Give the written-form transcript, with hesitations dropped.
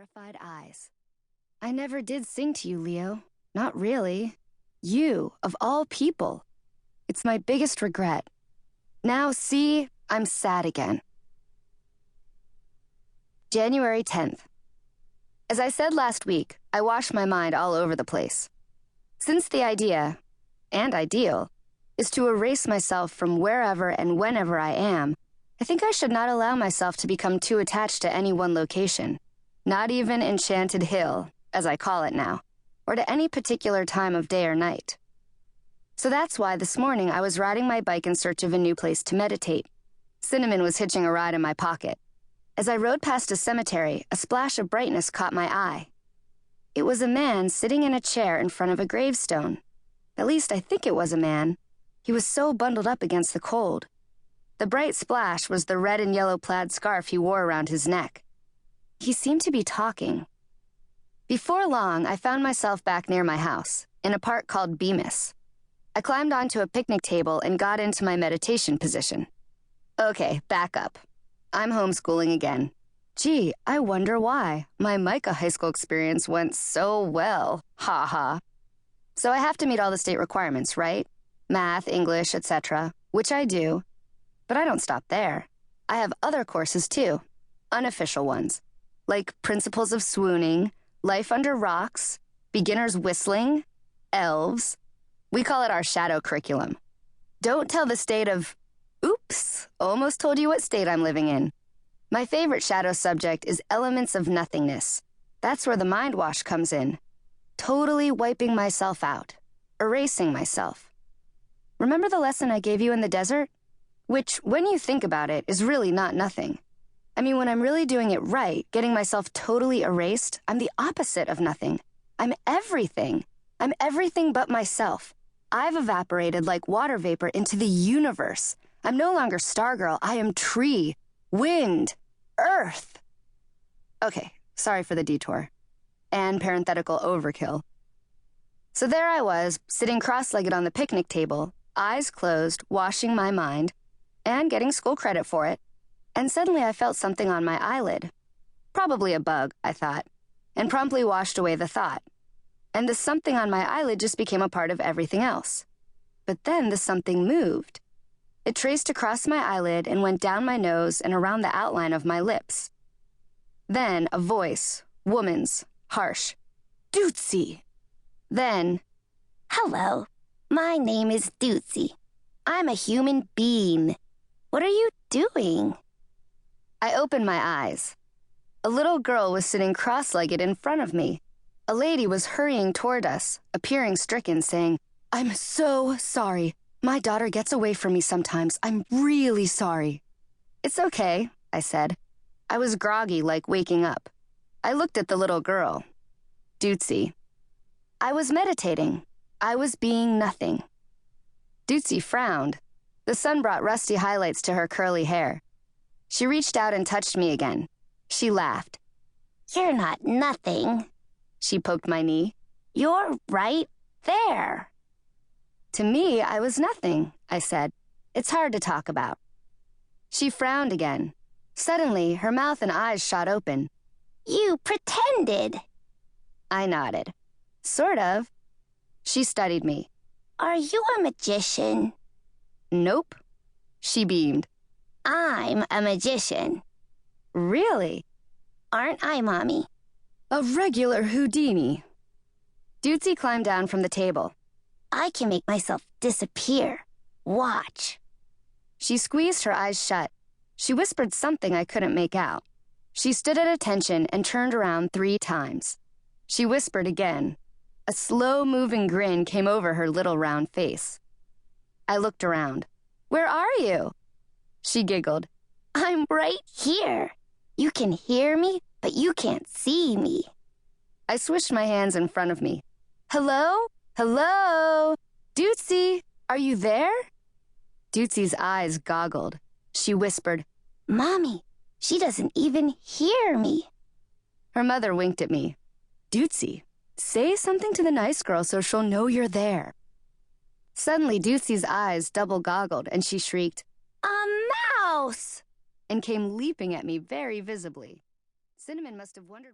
terrified eyes. I never did sing to you, Leo. Not really. You, of all people. It's my biggest regret. Now, see, I'm sad again. January 10th. As I said last week, I washed my mind all over the place. Since the idea, and ideal, is to erase myself from wherever and whenever I am, I think I should not allow myself to become too attached to any one location, not even Enchanted Hill, as I call it now, or to any particular time of day or night. So that's why this morning I was riding my bike in search of a new place to meditate. Cinnamon was hitching a ride in my pocket. As I rode past a cemetery, a splash of brightness caught my eye. It was a man sitting in a chair in front of a gravestone. At least I think it was a man. He was so bundled up against the cold. The bright splash was the red and yellow plaid scarf he wore around his neck. He seemed to be talking. Before long, I found myself back near my house, in a park called Bemis. I climbed onto a picnic table and got into my meditation position. Okay, back up. I'm homeschooling again. Gee, I wonder why. My Mica High School experience went so well. Ha ha. So I have to meet all the state requirements, right? Math, English, etc., which I do. But I don't stop there. I have other courses too, unofficial ones, like Principles of Swooning, Life Under Rocks, Beginner's Whistling, Elves. We call it our shadow curriculum. Don't tell the state of, oops, almost told you what state I'm living in. My favorite shadow subject is Elements of Nothingness. That's where the mind wash comes in. Totally wiping myself out, erasing myself. Remember the lesson I gave you in the desert? Which, when you think about it, is really not nothing. I mean, when I'm really doing it right, getting myself totally erased, I'm the opposite of nothing. I'm everything. I'm everything but myself. I've evaporated like water vapor into the universe. I'm no longer Stargirl. I am tree, wind, earth. Okay, sorry for the detour. And parenthetical overkill. So there I was, sitting cross-legged on the picnic table, eyes closed, washing my mind, and getting school credit for it, and suddenly I felt something on my eyelid. Probably a bug, I thought, and promptly washed away the thought. And the something on my eyelid just became a part of everything else. But then the something moved. It traced across my eyelid and went down my nose and around the outline of my lips. Then a voice, woman's, harsh, Dootsie. Then, hello, my name is Dootsie. I'm a human being. What are you doing? I opened my eyes. A little girl was sitting cross-legged in front of me. A lady was hurrying toward us, appearing stricken, saying, I'm so sorry. My daughter gets away from me sometimes. I'm really sorry. It's okay, I said. I was groggy, like waking up. I looked at the little girl. Dootsie. I was meditating. I was being nothing. Dootsie frowned. The sun brought rusty highlights to her curly hair. She reached out and touched me again. She laughed. You're not nothing. She poked my knee. You're right there. To me, I was nothing, I said. It's hard to talk about. She frowned again. Suddenly, her mouth and eyes shot open. You pretended. I nodded. Sort of. She studied me. Are you a magician? Nope. She beamed. I'm a magician. Really? Aren't I, Mommy? A regular Houdini. Dootsie climbed down from the table. I can make myself disappear. Watch. She squeezed her eyes shut. She whispered something I couldn't make out. She stood at attention and turned around 3 times. She whispered again. A slow-moving grin came over her little round face. I looked around. Where are you? She giggled. I'm right here. You can hear me, but you can't see me. I swished my hands in front of me. Hello? Hello? Dootsie, are you there? Dootsie's eyes goggled. She whispered, Mommy, she doesn't even hear me. Her mother winked at me. Dootsie, say something to the nice girl so she'll know you're there. Suddenly, Dootsie's eyes double-goggled, and she shrieked, A mouse! And came leaping at me very visibly. Cinnamon must have wondered...